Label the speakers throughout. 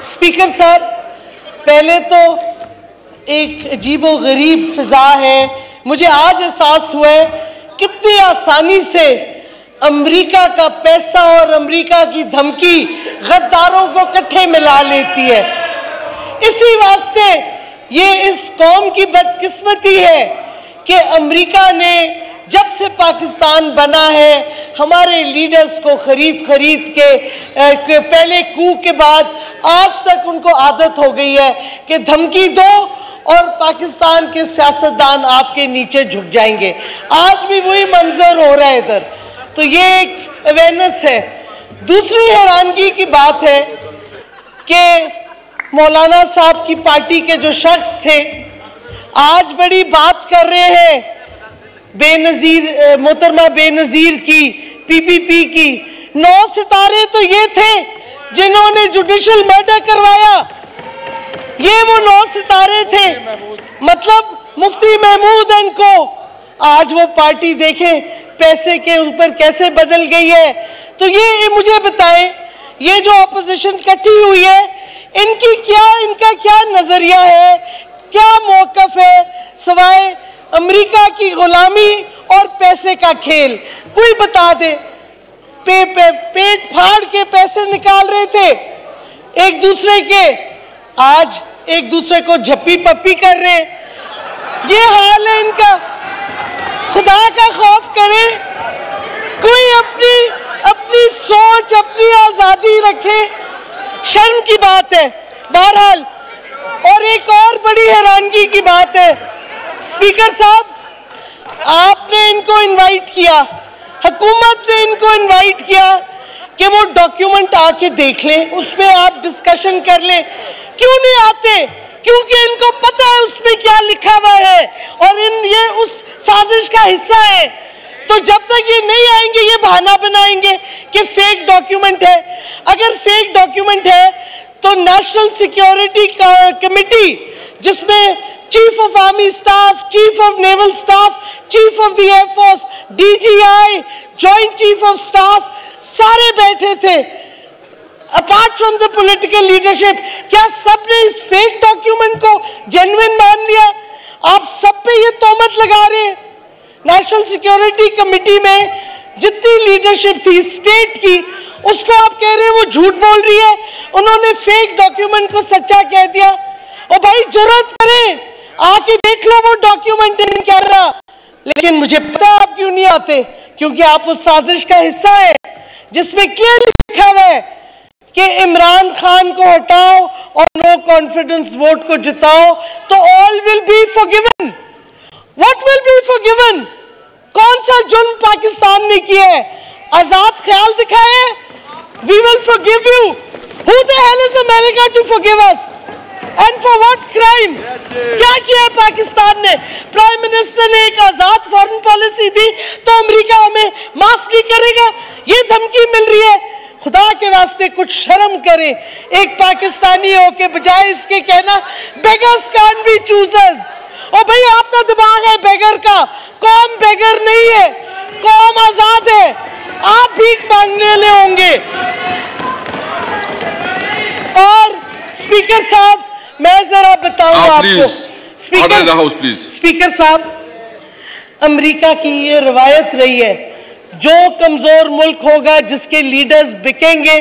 Speaker 1: Speaker साहब, पहले तो एक अजीबो-गरीब फिजा है। मुझे आज एहसास हुआ है कितनी आसानी से अमेरिका का पैसा और अमेरिका की धमकी गद्दारों को इकट्ठे मिला लेती है। इसी वास्ते ये इस कौम की बदकिस्मती है कि अमेरिका ने जब से पाकिस्तान बना है हमारे लीडर्स को खरीद के पहले कू के बाद आज तक उनको आदत हो गई है कि धमकी दो और पाकिस्तान के सियासतदान आपके नीचे झुक जाएंगे। आज भी वही मंजर हो रहा है इधर, तो ये एक अवेयरनेस है। दूसरी हैरानगी की बात है कि मौलाना साहब की पार्टी के जो शख्स थे आज बड़ी बात कर रहे हैं बेनजीर मोहतरमा बेनजीर की, पीपीपी की। 9 सितारे तो ये थे जिन्होंने जुडिशियल मर्डर करवाया, ये वो 9 सितारे थे। मतलब मुफ्ती महमूद इनको आज वो पार्टी देखें पैसे के ऊपर कैसे बदल गई है। तो ये मुझे बताएं, ये जो ऑपोजिशन इकट्ठी हुई है इनका क्या नजरिया है, क्या मौकफ है सिवाय अमेरिका की गुलामी और पैसे का खेल? कोई बता दे। पेट फाड़ के पैसे निकाल रहे थे एक दूसरे के, आज एक दूसरे को झप्पी पप्पी कर रहे। ये हाल है इनका। खुदा का खौफ करें, कोई अपनी सोच, अपनी आजादी रखे। शर्म की बात है। बहरहाल, और एक और बड़ी हैरानगी की बात है स्पीकर साहब, आपने इनको इनवाइट किया, हुकूमत ने इनको इनवाइट किया कि वो डॉक्यूमेंट आके देख लें, उसमें आप डिस्कशन कर लें। क्यों नहीं आते? क्योंकि इनको पता है उसमें क्या लिखा हुआ है और ये उस साजिश का हिस्सा है। तो जब तक ये नहीं आएंगे ये बहाना बनाएंगे कि फेक डॉक्यूमेंट है। अगर फेक डॉक्यूमेंट है तो नेशनल सिक्योरिटी कमेटी, जिसमें chief of army staff, chief of naval staff, chief of the air force, DJI, joint chief of staff, सारे बैठे थे apart from the political leadership. क्या सबने इस फेक डॉक्यूमेंट को जेन्युइन मान लिया? आप सब पे ये तोहमत लगा रहे हैं। नेशनल सिक्योरिटी कमेटी में जितनी लीडरशिप थी स्टेट की, उसको आप कह रहे हैं वो झूठ बोल रही है, उन्होंने फेक डॉक्यूमेंट को सच्चा कह दिया। और भाई जुर्रत करें, आके देख लो वो डॉक्यूमेंट इन कैमरा। लेकिन मुझे पता आप क्यों नहीं आते, क्योंकि आप उस साजिश का हिस्सा है जिसमें क्लियरली लिखा हुआ है कि इमरान खान को हटाओ और नो कॉन्फिडेंस वोट को जिताओ तो all will be forgiven. What will be forgiven? कौन सा जुल्म पाकिस्तान ने किया है? आजाद ख्याल दिखाए, we will forgive you. Who the hell is America to forgive us? And for what crime? क्या किया है पाकिस्तान ने? प्राइम मिनिस्टर ने एक आजाद फॉरेन पॉलिसी दी तो अमेरिका हमें माफ नहीं करेगा, ये धमकी मिल रही है। खुदा के वास्ते कुछ शर्म करें। एक पाकिस्तानी हो के बजाय इसके कहना बेगर्स कांट बी चूजर्स। और भाई आपका दिमाग है बेगर का, कौम बेगर नहीं है, कौम आजाद है। आप भीख मांगने ले होंगे। और स्पीकर साहब, मैं जरा बताऊं आपको, स्पीकर साहब, अमेरिका की ये रवायत रही है, जो कमजोर मुल्क होगा जिसके लीडर्स बिकेंगे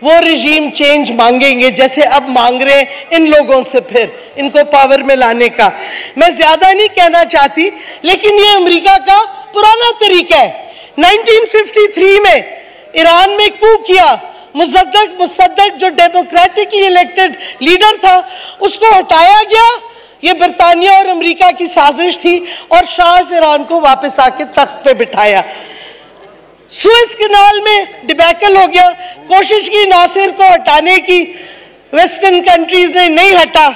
Speaker 1: वो रिजीम चेंज मांगेंगे, जैसे अब मांग रहे हैं इन लोगों से फिर इनको पावर में लाने का। मैं ज्यादा नहीं कहना चाहती, लेकिन ये अमेरिका का पुराना तरीका है। 1953 में ईरान में कू किया, मुसद्दक जो डेमोक्रेटिकली इलेक्टेड लीडर था उसको हटाया गया। ये बरतानिया और अमेरिका की साजिश थी और शाह ईरान को वापस आके तख्त पे बिठाया। सुएज कैनाल में डिबैकल हो गया, कोशिश की नासिर को हटाने की, वेस्टर्न कंट्रीज ने नहीं हटा।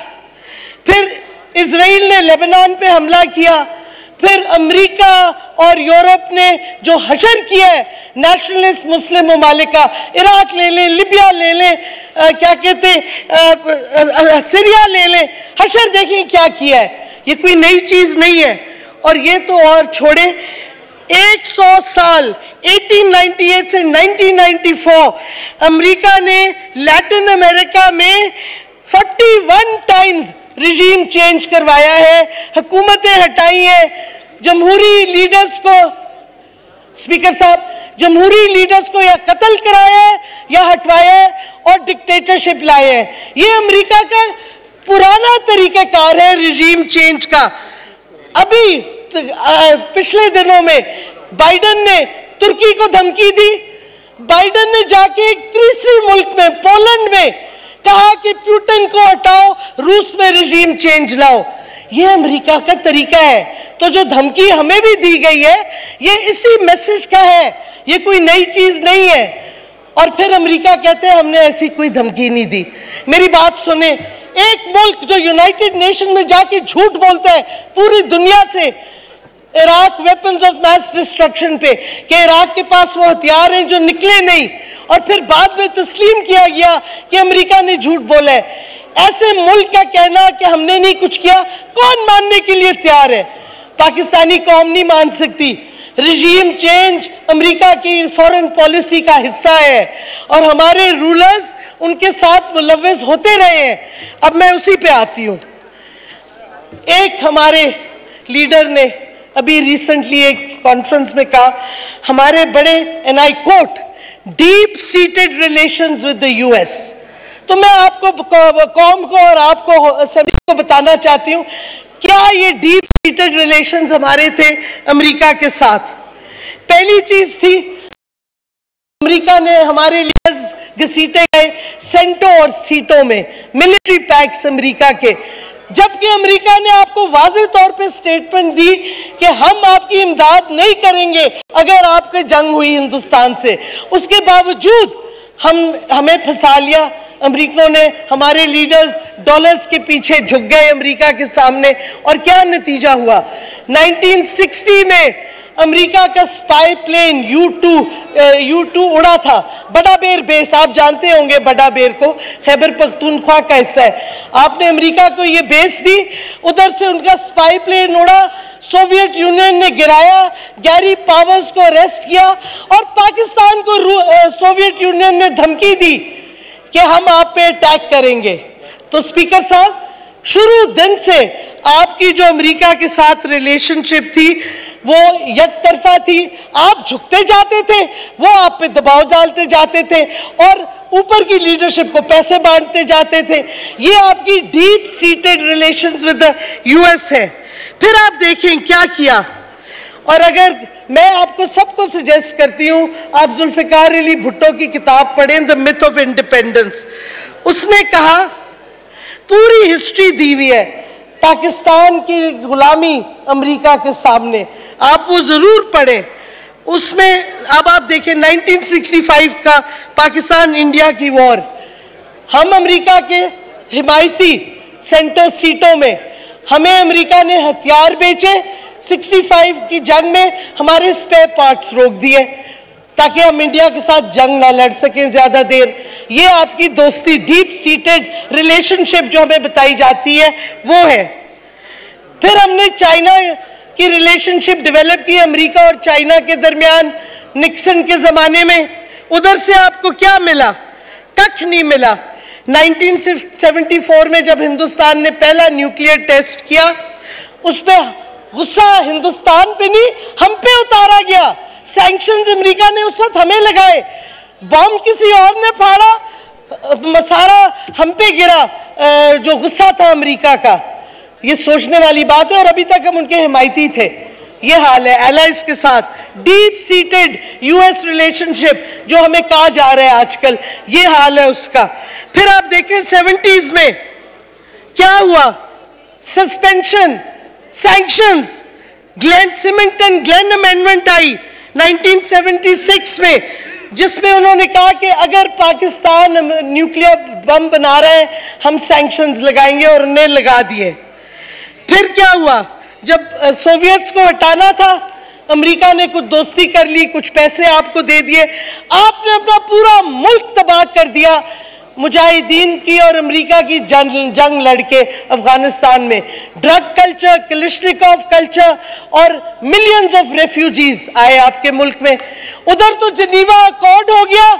Speaker 1: फिर इजराइल ने लेबनान पे हमला किया, फिर अमेरिका और यूरोप ने जो हशर किया है नेशनलिस्ट मुस्लिम ममालिक का, इराक ले लें, लिबिया ले लें, क्या कहते सीरिया ले लें, हशर देखें क्या किया है। ये कोई नई चीज नहीं है। और ये तो और छोड़े, 100 साल 1898 से 1994 अमेरिका ने लैटिन अमेरिका में 41 टाइम्स रिजीम चेंज करवाया है, हुकूमतें हटाई हैं, जमहूरी लीडर्स को, स्पीकर साहब, जमहूरी लीडर्स को या कत्ल कराया है या हटवाया है और डिक्टेटरशिप लाए हैं। ये अमेरिका का पुराना तरीकाकार है रिजीम चेंज का। अभी पिछले दिनों में बाइडेन ने तुर्की को धमकी दी, बाइडेन ने जाके एक तीसरे मुल्क में, पोलैंड में कहा कि पुतिन को हटाओ, रूस में रिजीम चेंज लाओ। ये अमेरिका का तरीका है। तो जो धमकी हमें भी दी गई है ये इसी मैसेज का है, ये कोई नई चीज नहीं है। और फिर अमेरिका कहते हैं हमने ऐसी कोई धमकी नहीं दी। मेरी बात सुने, एक मुल्क जो यूनाइटेड नेशन में जाके झूठ बोलता है पूरी दुनिया से Iraq weapons of mass destruction पे कि इराक के पास वो हथियार हैं जो निकले नहीं, और फिर बाद में तस्लीम किया गया कि अमेरिका ने झूठ बोला है। ऐसे मुल्क का कहना कि हमने नहीं कुछ किया, कौन मानने के लिए तैयार है? पाकिस्तानी कौम नहीं मान सकती। रिजीम चेंज अमेरिका की फॉरेन पॉलिसी का हिस्सा है और हमारे रूलर्स उनके साथ मुलव्वस होते रहे हैं। अब मैं उसी पे आती हूं। एक हमारे लीडर ने अभी रिसेंटली एक कॉन्फ्रेंस में कहा हमारे बड़े, and I quote, deep seated relations with the US. तो मैं आपको, कौम को और आपको सभी को बताना चाहती हूं क्या ये डीप सीटेड रिलेशंस हमारे थे अमेरिका के साथ। पहली चीज थी, अमेरिका ने हमारे लिए घसीटे गए सेंटों और सीटों में मिलिट्री पैक्स अमेरिका के, जबकि अमेरिका ने आपको वाज़ेह तौर पे स्टेटमेंट दी कि हम आपकी इमदाद नहीं करेंगे अगर आपके जंग हुई हिंदुस्तान से। उसके बावजूद हमें फंसा लिया अमेरिकनों ने। हमारे लीडर्स डॉलर्स के पीछे झुक गए अमेरिका के सामने, और क्या नतीजा हुआ? 1960 में अमेरिका का स्पाई प्लेन U-2 उड़ा था। बड़ा बेर बेस, आप जानते होंगे बड़ा बेर को, खैबर पख्तूनख्वा का हिस्सा है। आपने अमेरिका को ये बेस दी, उधर से उनका स्पाई प्लेन उड़ा, सोवियत यूनियन ने गिराया, गैरी पावर्स को अरेस्ट किया, और पाकिस्तान को सोवियत यूनियन ने धमकी दी कि हम आप पे अटैक करेंगे। तो स्पीकर साहब, शुरू दिन से आपकी जो अमेरिका के साथ रिलेशनशिप थी वो यकतरफा थी। आप झुकते जाते थे, वो आप पे दबाव डालते जाते थे और ऊपर की लीडरशिप को पैसे बांटते जाते थे। ये आपकी deep seated relations with the US है। फिर आप देखें क्या किया। और अगर मैं आपको सबको सजेस्ट करती हूं, आप जुल्फिकार अली भुट्टो की किताब पढ़ें, द मिथ ऑफ इंडिपेंडेंस। उसने कहा, पूरी हिस्ट्री दी हुई है पाकिस्तान की गुलामी अमेरिका के सामने, आप वो जरूर पढ़ें। उसमें अब आप देखें 1965 का पाकिस्तान इंडिया की वॉर, हम अमेरिका के हिमायती सेंटर सीटों में, हमें अमेरिका ने हथियार बेचे। 65 की जंग में हमारे स्पेयर पार्ट्स रोक दिए ताकि हम इंडिया के साथ जंग ना लड़ सकें ज्यादा देर। ये आपकी दोस्ती, डीप सीटेड रिलेशनशिप जो हमें बताई जाती है वो है। फिर हमने चाइना की रिलेशनशिप डेवलप की अमेरिका और चाइना के दरमियान निक्सन के जमाने में। उधर से आपको क्या मिला? कख नहीं मिला। 1974 में जब हिंदुस्तान ने पहला न्यूक्लियर टेस्ट किया, उस पर गुस्सा हिंदुस्तान पे नहीं हम पे उतारा गया। सैंक्शंस अमेरिका ने उस वक्त हमें लगाए, बॉम्ब किसी और ने फाड़ा, मसारा हम पे गिरा। जो गुस्सा था अमेरिका का, ये सोचने वाली बात है। और अभी तक हम उनके हिमायती थे। ये हाल है एलाइज के साथ, डीप सीटेड यूएस रिलेशनशिप जो हमें कहा जा रहा है आजकल, ये हाल है उसका। फिर आप देखें 70s में क्या हुआ? Suspension, sanctions, Glenn Symington Glenn amendment आई 1976 में, जिसमें उन्होंने कहा कि अगर पाकिस्तान न्यूक्लियर बम बना रहा है हम सैंक्शंस लगाएंगे, और उन्हें लगा दिए। फिर क्या हुआ? जब सोवियट्स को हटाना था, अमेरिका ने कुछ दोस्ती कर ली, कुछ पैसे आपको दे दिए, आपने अपना पूरा मुल्क तबाह कर दिया। मुजाहिदीन की और अमेरिका की जंग लड़के अफगानिस्तान में, ड्रग कल्चर, कलिश्निकोव कल्चर और मिलियंस ऑफ रेफ्यूजीज आए आपके मुल्क में। उधर तो जिनीवा अकॉर्ड हो गया,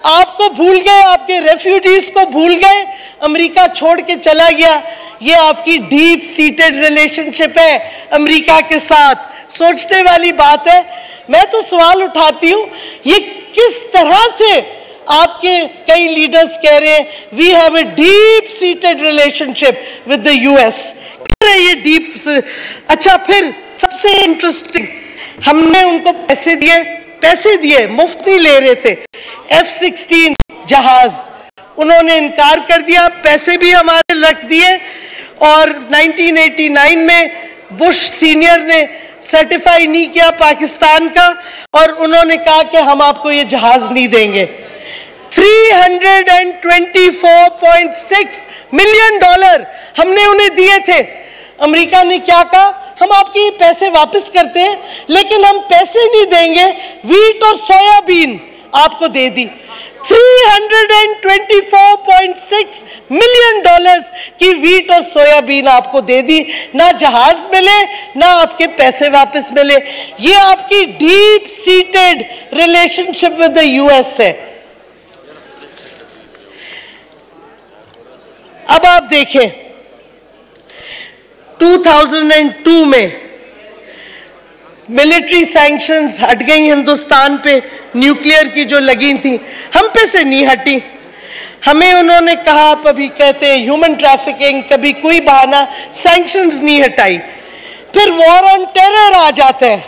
Speaker 1: आपको भूल गए, आपके रेफ्यूजीज को भूल गए, अमेरिका छोड़ के चला गया। ये आपकी डीप सीटेड रिलेशनशिप है अमेरिका के साथ, सोचने वाली बात है। मैं तो सवाल उठाती हूं, ये किस तरह से आपके कई लीडर्स कह रहे हैं we have a deep seated relationship with the US, ये डीप। अच्छा, फिर सबसे इंटरेस्टिंग, हमने उनको पैसे दिए, मुफ्त नहीं ले रहे थे, F-16 जहाज, उन्होंने इनकार कर दिया, पैसे भी हमारे रख दिए। और 1989 में बुश सीनियर ने सर्टिफाई नहीं किया पाकिस्तान का, और उन्होंने कहा कि हम आपको ये जहाज नहीं देंगे। $324.6 मिलियन हमने उन्हें दिए थे। अमेरिका ने क्या कहा, हम आपके पैसे वापस करते हैं, लेकिन हम पैसे नहीं देंगे, वीट और सोयाबीन आपको दे दी। $324.6 मिलियन की वीट और सोयाबीन आपको दे दी, ना जहाज मिले ना आपके पैसे वापस मिले। ये आपकी deep seated relationship with the US है। अब आप देखें 2002 में मिलिट्री सैंक्शंस हट गई हिंदुस्तान पे, न्यूक्लियर की जो लगी थी, हम पे से नहीं हटी। हमें उन्होंने कहा, आप अभी कहते हैं ह्यूमन ट्रैफिकिंग, कभी कोई बहाना, सैंक्शंस नहीं हटाई। फिर वॉर ऑन टेरर आ जाता है।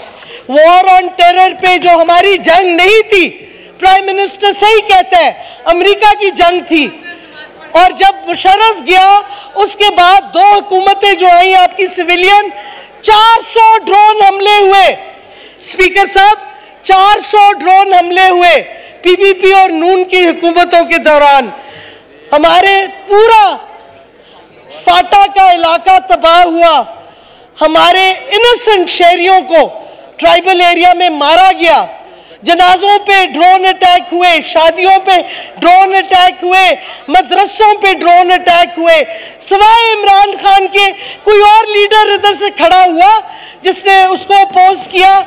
Speaker 1: वॉर ऑन टेरर पे जो हमारी जंग नहीं थी, प्राइम मिनिस्टर सही कहता है, अमेरिका की जंग थी। और जब मुशर्रफ गया, उसके बाद 2 हुकूमतें जो आई आपकी सिविलियन, 400 ड्रोन हमले हुए। स्पीकर साहब, 400 ड्रोन हमले हुए पीपीपी और नून की हुकूमतों के दौरान। हमारे पूरा फाटा का इलाका तबाह हुआ, हमारे इनोसेंट शहरियों को ट्राइबल एरिया में मारा गया, जनाजों पे ड्रोन अटैक हुए, शादियों पे ड्रोन अटैक हुए, मदरसों पे ड्रोन अटैक हुए। सिवाय इमरान खान के कोई और लीडर इधर से खड़ा हुआ जिसने उसको अपोज किया?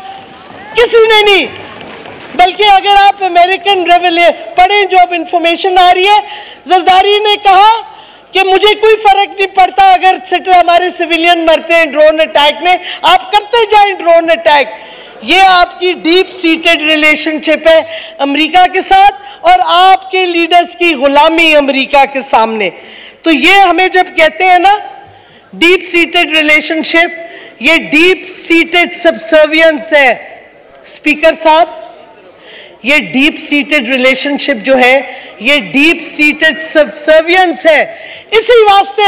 Speaker 1: किसी ने नहीं। बल्कि अगर आप अमेरिकन पढ़ें, जो अब इंफॉर्मेशन आ रही है, जरदारी ने कहा कि मुझे कोई फर्क नहीं पड़ता अगर हमारे सिविलियन मरते हैं ड्रोन अटैक में, आप करते जाएं ड्रोन अटैक। ये आपकी डीप सीटेड रिलेशनशिप है अमेरिका के साथ, और आपके लीडर्स की गुलामी अमेरिका के सामने। तो ये हमें जब कहते हैं ना डीप सीटेड रिलेशनशिप, ये डीप सीटेड सबसर्वियंस है। स्पीकर साहब, ये डीप सीटेड रिलेशनशिप जो है, ये डीप सीटेड सबसर्वियंस है। इसी वास्ते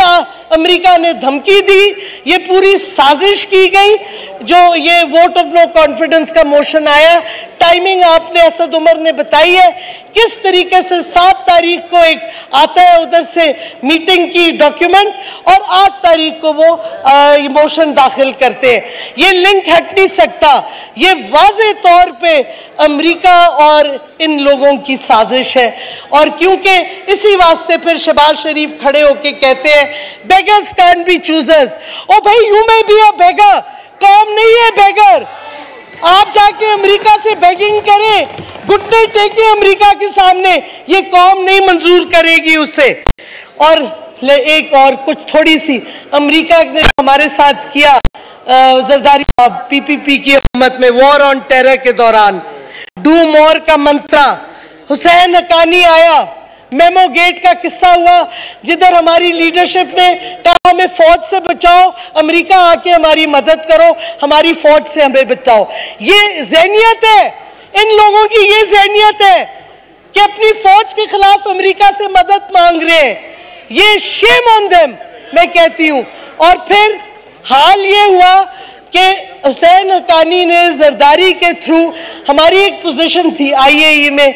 Speaker 1: अमेरिका ने धमकी दी, ये पूरी साजिश की गई। जो ये वोट ऑफ नो कॉन्फिडेंस का मोशन आया, टाइमिंग आपने असद उमर ने बताई है किस तरीके से। 7 तारीख को एक आता है उधर से मीटिंग की डॉक्यूमेंट, और 8 तारीख को वो मोशन दाखिल करते हैं। ये लिंक हट नहीं सकता। ये वाज़े तौर पे अमेरिका और इन लोगों की साजिश है। और क्योंकि इसी वास्ते फिर शहबाज शरीफ खड़े होके कहते हैं बेगर्स कैन बी चूजर्स। ओ भाई, यू मे बी अ बेगर, कौम नहीं है बेगर। आप जाके अमेरिका से बेगिंग करें, घुटने टेके अमेरिका के सामने, ये कौम नहीं मंजूर करेगी उसे। और एक और कुछ थोड़ी सी अमेरिका ने हमारे साथ किया जरदारी साहब पीपीपी की हुकूमत में वॉर ऑन टेरर के दौरान, डू मोर का मंत्रा, हुसैन हकानी आया, मेमो गेट का किस्सा हुआ, जिधर हमारी लीडरशिप ने कहा हमें फौज से बचाओ, अमेरिका आके हमारी मदद करो, हमारी फौज से हमें बचाओ। ये ज़हनियत है इन लोगों की, ये ज़हनियत है कि अपनी फौज के खिलाफ अमेरिका से मदद मांग रहे हैं। ये शेम ऑन देम, मैं कहती हूं। और फिर हाल ये हुआ कि हुसैन हकानी ने जरदारी के थ्रू, हमारी एक पोजीशन थी IAEA में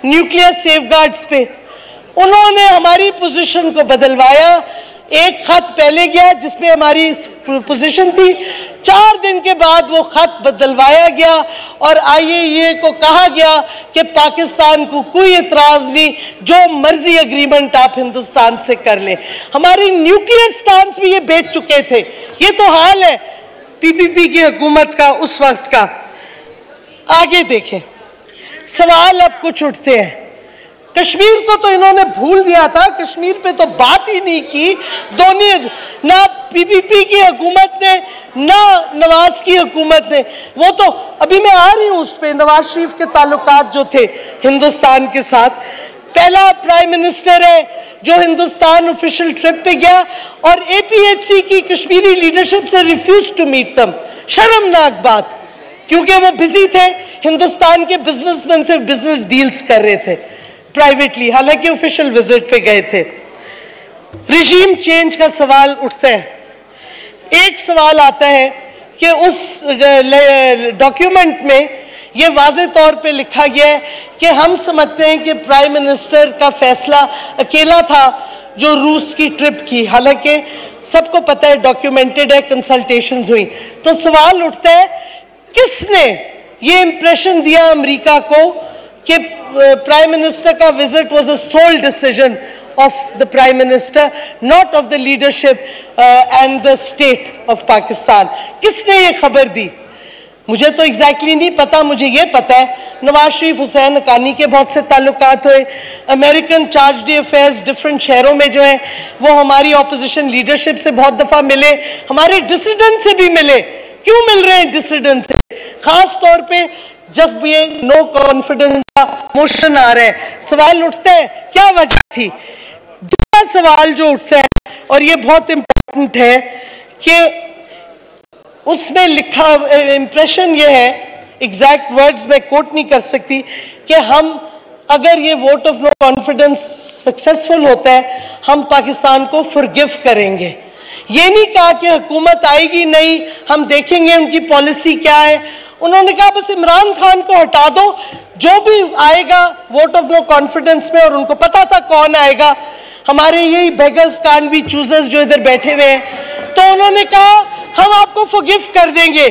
Speaker 1: न्यूक्लियर सेफगार्ड्स पे, उन्होंने हमारी पोजीशन को बदलवाया। एक खत पहले गया जिसपे हमारी पोजीशन थी, 4 दिन के बाद वो खत बदलवाया गया और IAEA को कहा गया कि पाकिस्तान को कोई इतराज नहीं, जो मर्जी एग्रीमेंट आप हिंदुस्तान से कर लें। हमारी न्यूक्लियर स्टांस भी ये बेच चुके थे। ये तो हाल है PPP की हुकूमत का उस वक्त का। आगे देखें, सवाल अब कुछ उठते हैं। कश्मीर को तो इन्होंने भूल दिया था, कश्मीर पे तो बात ही नहीं की। दोनों, ना PPP की हुकूमत ने ना नवाज की हुकूमत ने। वो तो अभी मैं आ रही हूं उस पे, नवाज शरीफ के ताल्लुकात जो थे हिंदुस्तान के साथ। पहला प्राइम मिनिस्टर है जो हिंदुस्तान ऑफिशियल ट्रिप पे गया और APHC की कश्मीरी लीडरशिप से रिफ्यूज टू मीट दम। शर्मनाक बात, क्योंकि वो बिजी थे, हिंदुस्तान के बिजनेसमैन से बिजनेस डील्स कर रहे थे प्राइवेटली, हालांकि ऑफिशियल विजिट पे गए थे। रिजीम चेंज का सवाल उठता है। एक सवाल आता है कि उस डॉक्यूमेंट में ये वाज़े तौर पे लिखा गया है कि हम समझते हैं कि प्राइम मिनिस्टर का फैसला अकेला था जो रूस की ट्रिप की, हालांकि सबको पता है, डॉक्यूमेंटेड है, कंसल्टेशंस हुई। तो सवाल उठता है, किसने ये इंप्रेशन दिया अमेरिका को कि प्राइम मिनिस्टर का visit was a sole decision of the Prime Minister, not of the leadership and the state of Pakistan? किसने ये खबर दी? मुझे तो एग्जैक्टली नहीं पता। मुझे ये पता है नवाज शरीफ हुसैन हक्कानी के बहुत से ताल्लुकात हुए, American charge D affairs different शहरों में जो है वो हमारी ऑपोजिशन लीडरशिप से बहुत दफ़ा मिले, हमारे डिसिडेंट से भी मिले। क्यों मिल रहे हैं डिसिडेंट से? खास तौर पे जब ये नो कॉन्फिडेंस का मोशन आ रहा है, सवाल उठता है क्या वजह थी। दूसरा सवाल जो उठता है और ये बहुत इंपॉर्टेंट है कि उसमें लिखा इंप्रेशन ये है, एग्जैक्ट वर्ड्स में कोट नहीं कर सकती, कि हम अगर ये vote of no confidence successful होता है हम पाकिस्तान को फॉरगिव करेंगे। ये नहीं कहा कि हुकूमत आएगी नहीं, हम देखेंगे उनकी पॉलिसी क्या है। उन्होंने कहा बस इमरान खान को हटा दो, जो भी आएगा वोट ऑफ नो कॉन्फिडेंस में, और उनको पता था कौन आएगा, हमारे यही बेगर्स कांट बी चूजर्स जो इधर बैठे हुए हैं। तो उन्होंने कहा हम आपको फॉरगिव कर देंगे।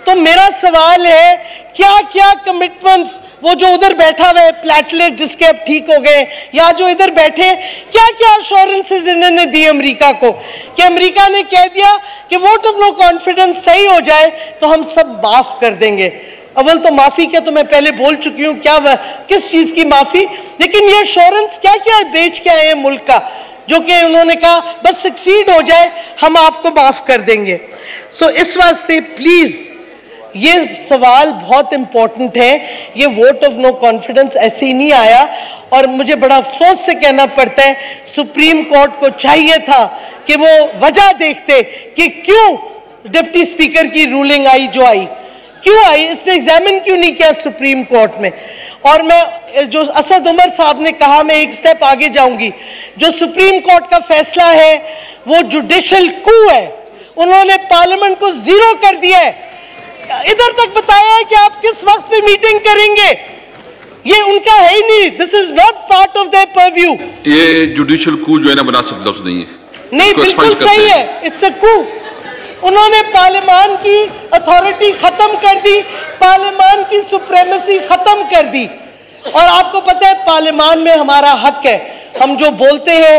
Speaker 1: तो मेरा सवाल है, क्या क्या कमिटमेंट्स वो जो उधर बैठा हुआ है प्लेटलेट जिसके अब ठीक हो गए, या जो इधर बैठे, क्या क्या अश्योरेंसेस इन्होंने दी अमेरिका को, कि अमेरिका ने कह दिया कि वोट ऑफ नो कॉन्फिडेंस सही हो जाए तो हम सब माफ कर देंगे। अव्वल तो माफी क्या तो मैं पहले बोल चुकी हूं, क्या किस चीज की माफी, लेकिन ये अश्योरेंस क्या क्या बेच के आए हैं मुल्क का, जो कि उन्होंने कहा बस सक्सीड हो जाए हम आपको माफ कर देंगे। सो इस वास्ते प्लीज ये सवाल बहुत इंपॉर्टेंट है। ये वोट ऑफ नो कॉन्फिडेंस ऐसे ही नहीं आया, और मुझे बड़ा अफसोस से कहना पड़ता है सुप्रीम कोर्ट को चाहिए था कि वो वजह देखते कि क्यों डिप्टी स्पीकर की रूलिंग आई जो आई, क्यों आई, इसने एग्जामिन क्यों नहीं किया सुप्रीम कोर्ट में। और मैं जो असद उमर साहब ने कहा, मैं एक स्टेप आगे जाऊंगी, जो सुप्रीम कोर्ट का फैसला है वो जुडिशल कू है। उन्होंने पार्लियामेंट को जीरो कर दिया है, इधर तक बताया है कि आप किस वक्त पे मीटिंग करेंगे, ये उनका है ही नहीं। This is not part of their purview.
Speaker 2: ये जुडिशियल कू जो है ना मुनासिब लफ्ज नहीं है,
Speaker 1: नहीं बिल्कुल सही है, इट्स अ कू। उन्होंने पार्लियामान की अथॉरिटी खत्म कर दी, पार्लियामान की सुप्रीमेसी खत्म कर दी। और आपको पता है पार्लियामान में हमारा हक है, हम जो बोलते हैं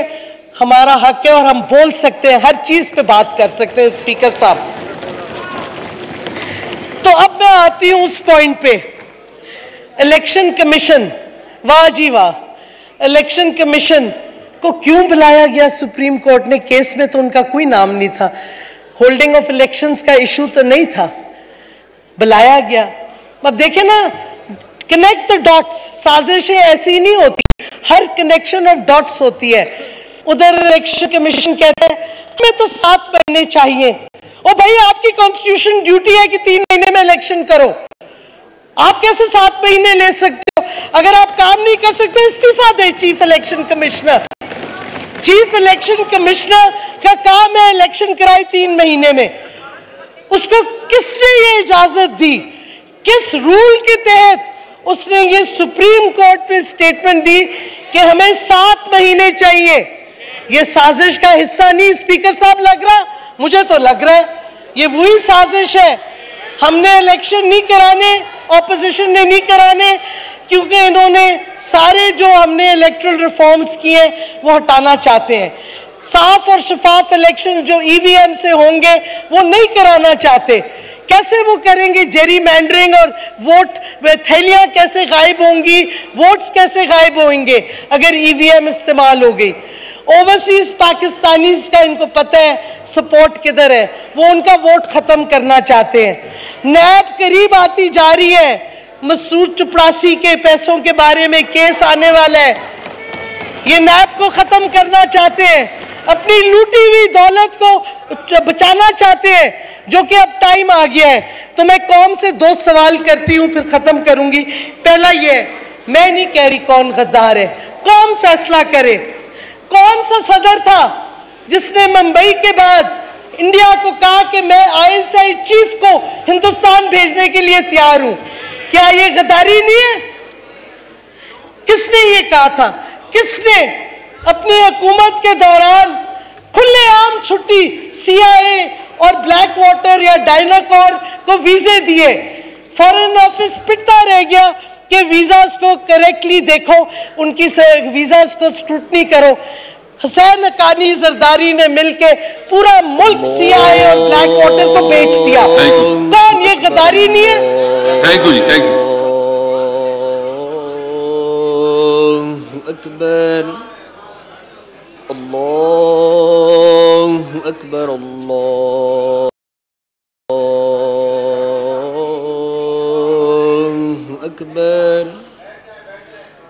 Speaker 1: हमारा हक है और हम बोल सकते हैं, हर चीज पे बात कर सकते हैं स्पीकर साहब। तो अब मैं आती हूं उस पॉइंट पे, इलेक्शन कमीशन, वाह जी वाह, इलेक्शन कमीशन को क्यों बुलाया गया सुप्रीम कोर्ट ने? केस में तो उनका कोई नाम नहीं था, होल्डिंग ऑफ इलेक्शंस का इशू तो नहीं था, बुलाया गया। अब देखें ना, कनेक्ट द डॉट्स, साजिशें ऐसी ही नहीं होती, हर कनेक्शन ऑफ डॉट्स होती है। उधर इलेक्शन कमीशन कहता है हमें तो 7 महीने चाहिए। ओ भाई, आपकी कॉन्स्टिट्यूशन ड्यूटी है कि 3 महीने में इलेक्शन करो, आप कैसे 7 महीने ले सकते हो? अगर आप काम नहीं कर सकते इस्तीफा दे chief election commissioner. Chief election commissioner का काम है इलेक्शन कराए 3 महीने में। उसको किसने ये इजाजत दी? किस रूल के तहत उसने ये सुप्रीम कोर्ट पे स्टेटमेंट दी कि हमें 7 महीने चाहिए? ये साजिश का हिस्सा नहीं स्पीकर साहब लग रहा? मुझे तो लग रहा है ये वही साजिश है। हमने इलेक्शन नहीं कराने, ऑपोजिशन ने नहीं कराने, क्योंकि इन्होंने सारे जो हमने इलेक्टोरल रिफॉर्म्स किए वो हटाना चाहते हैं। साफ और शफाफ इलेक्शन जो ईवीएम से होंगे वो नहीं कराना चाहते। कैसे वो करेंगे? जेरी मैंडरिंग और वोट थैलियां कैसे गायब होंगी, वोट्स कैसे गायब होंगे अगर ईवीएम इस्तेमाल हो गई? ओवरसीज पाकिस्तानीज का इनको पता है सपोर्ट किधर है, वो उनका वोट खत्म करना चाहते हैं। नैब करीब आती जा रही है, मसूद चपड़ासी के पैसों के बारे में केस आने वाला है, ये नैब को खत्म करना चाहते हैं, अपनी लूटी हुई दौलत को बचाना चाहते हैं, जो कि अब टाइम आ गया है। तो मैं कौम से दो सवाल करती हूं, फिर खत्म करूंगी। पहला ये, मैं नहीं कह रही कौन गद्दार है, कौन फैसला करे। कौन सा सदर था जिसने मुंबई के बाद इंडिया को कहा कि मैं आईएसआई चीफ को हिंदुस्तान भेजने के लिए तैयार हूं? क्या ये गद्दारी नहीं है? किसने ये कहा था? किसने अपनी हुकूमत के दौरान खुलेआम छुट्टी सीआईए और ब्लैक वाटर या डायनाकोर को वीजे दिए? फॉरेन ऑफिस पिटता रह गया कि वीजास को करेक्टली देखो, उनकी वीजास को स्क्रूटनी करो। हुसैन हक्कानी जरदारी ने मिलके पूरा मुल्क सीआईए और ब्लैक वाटर को बेच दिया। कौन? ये गद्दारी नहीं है?
Speaker 2: थैंक यू जी, थैंक यू।
Speaker 3: अकबर, अल्लाहु अकबर, अल्लाहु अकबर।